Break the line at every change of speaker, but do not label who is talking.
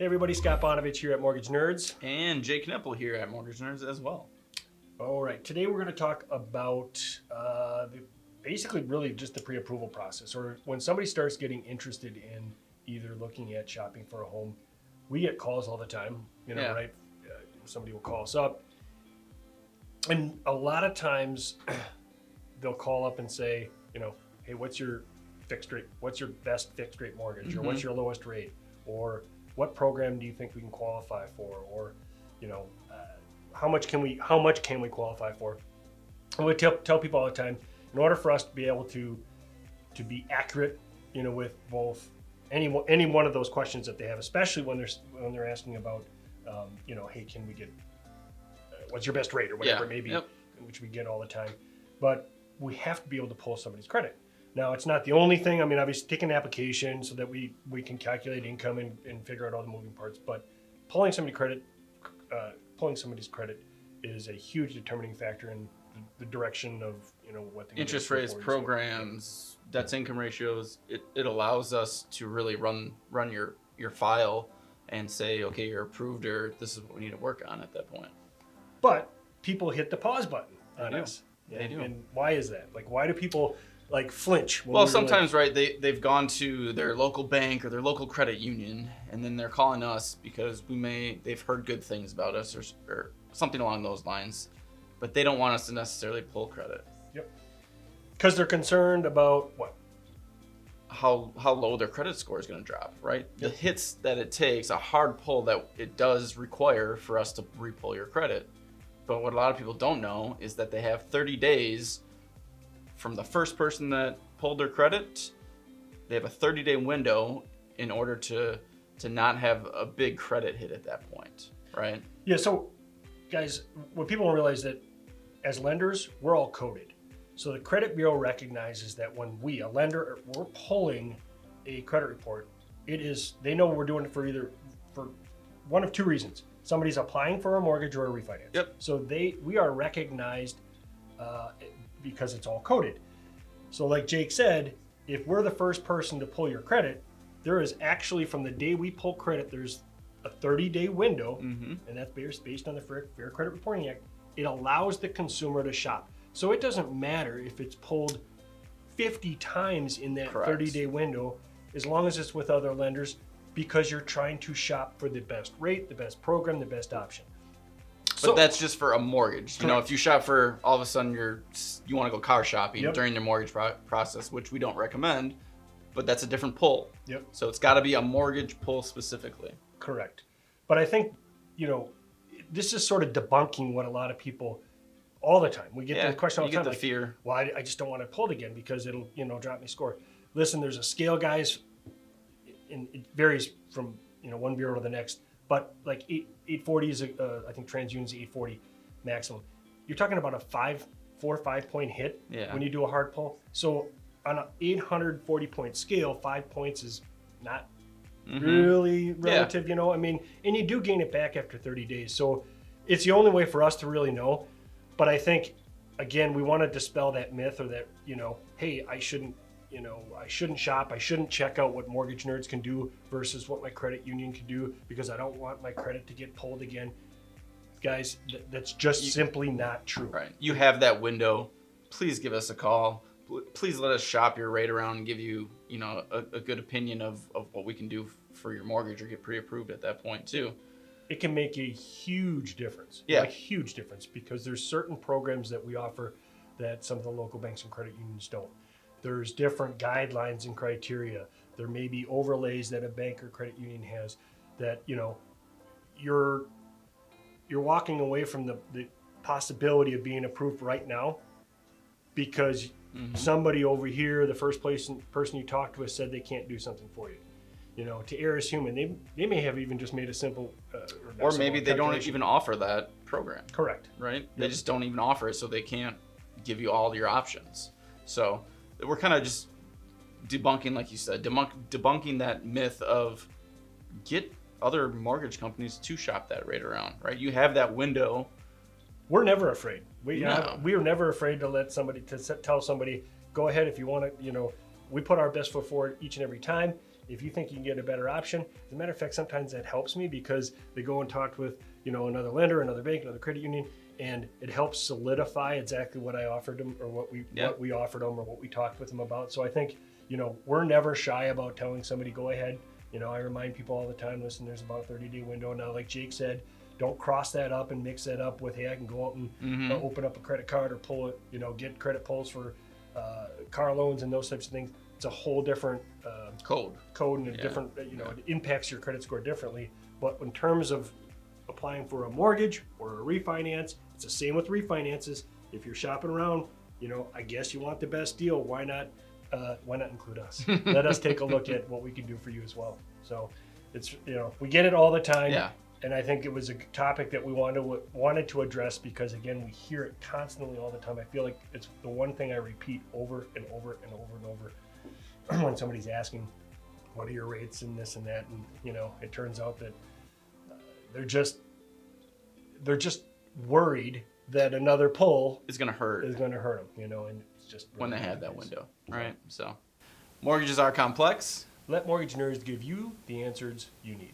Hey everybody, Scott Bonovich here at Mortgage Nerds.
And Jake Knuppel here at Mortgage Nerds as well.
All right, today we're going to talk about basically really just the pre-approval process, or when somebody starts getting interested in either looking at shopping for a home. We get calls all the time, right? Somebody will call us up, and a lot of times they'll call up and say, hey, what's your fixed rate? What's your best fixed rate mortgage? Or what's your lowest rate? Or what program do you think we can qualify for? Or, how much can we qualify for? And we tell people all the time, in order for us to be able to be accurate, with both any one of those questions that they have, especially when they're asking about, hey, can we get what's your best rate or whatever it may be, which we get all the time. But we have to be able to pull somebody's credit. Now, it's not the only thing. I mean, obviously, take an application so that we can calculate income and figure out all the moving parts. But pulling somebody's credit is a huge determining factor in the direction of what the
interest rates, programs, debts income ratios. It allows us to really run your file and say, okay, you're approved, or this is what we need to work on at that point.
But people hit the pause button on us.
They do.
And why is that? Like, why do people flinch?
Well, sometimes, right, they've gone to their local bank or their local credit union, and then they're calling us because they've heard good things about us or something along those lines, but they don't want us to necessarily pull credit.
Yep. Because they're concerned about what?
How low their credit score is going to drop, right? The hits that it takes, a hard pull that it does require for us to re-pull your credit. But what a lot of people don't know is that they have 30 days from the first person that pulled their credit. They have a 30-day window in order to not have a big credit hit at that point, right?
Yeah, so guys, what people don't realize that as lenders, we're all coded. So the credit bureau recognizes that when we're pulling a credit report, they know we're doing it for one of two reasons. Somebody's applying for a mortgage or a refinance.
Yep.
So we are recognized because it's all coded. So like Jake said, if we're the first person to pull your credit, there is actually, from the day we pull credit, there's a 30-day window, and that's based on the Fair Credit Reporting Act. It allows the consumer to shop. So it doesn't matter if it's pulled 50 times in that 30-day window, as long as it's with other lenders, because you're trying to shop for the best rate, the best program, the best option.
But that's just for a mortgage. If you shop for, all of a sudden you want to go car shopping during the mortgage process, which we don't recommend, but that's a different pull.
Yep.
So it's got to be a mortgage pull specifically.
Correct. But I think, this is sort of debunking what a lot of people all the time. We get the question all the time.
You get the fear.
Well, I just don't want to pull it again because it'll, drop my score. Listen, there's a scale, guys, and it varies from, one bureau to the next. But like 840 is, I think TransUnion's 840 maximum. You're talking about a 4 or 5 point hit when you do a hard pull. So on an 840 point scale, 5 points is not really relative, and you do gain it back after 30 days. So it's the only way for us to really know. But I think, again, we want to dispel that myth, or that, hey, I shouldn't shop. I shouldn't check out what Mortgage Nerds can do versus what my credit union can do because I don't want my credit to get pulled again. Guys, that's just simply not true.
Right. You have that window. Please give us a call. Please let us shop your rate around and give you, a good opinion of what we can do for your mortgage or get pre-approved at that point too.
It can make a huge difference.
Yeah.
A huge difference, because there's certain programs that we offer that some of the local banks and credit unions don't. There's different guidelines and criteria. There may be overlays that a bank or credit union has that, you're walking away from the possibility of being approved right now because somebody over here, the first person you talked with, said they can't do something for you. To err is human. They may have even just made a simple
or maybe they don't even offer that program.
Correct.
Right? They just don't even offer it, so they can't give you all your options. So we're kind of just debunking, like you said, debunking that myth of get other mortgage companies to shop that rate around, right? You have that window.
We're never afraid. We are never afraid to tell somebody, go ahead if you want to. We put our best foot forward each and every time. if you think you can get a better option, as a matter of fact, sometimes that helps me because they go and talk with, another lender, another bank, another credit union, and it helps solidify exactly what I offered them or what we offered them or what we talked with them about. So I think, we're never shy about telling somebody, go ahead. I remind people all the time, listen, there's about a 30-day window. Now, like Jake said, don't cross that up and mix that up with, hey, I can go out and open up a credit card or pull it, get credit pulls for car loans and those types of things. It's a whole different code and a different, it impacts your credit score differently. But in terms of applying for a mortgage or a refinance, it's the same with refinances. If you're shopping around, I guess you want the best deal. Why not include us? Let us take a look at what we can do for you as well. So it's, we get it all the time.
Yeah.
And I think it was a topic that we wanted to address because, again, we hear it constantly all the time. I feel like it's the one thing I repeat over and over and over and over when somebody's asking, what are your rates and this and that? And, it turns out that they're just worried that another pull
is going to hurt
them, and it's just really
when they have that window, right? So mortgages are complex.
Let mortgage nerds give you the answers you need.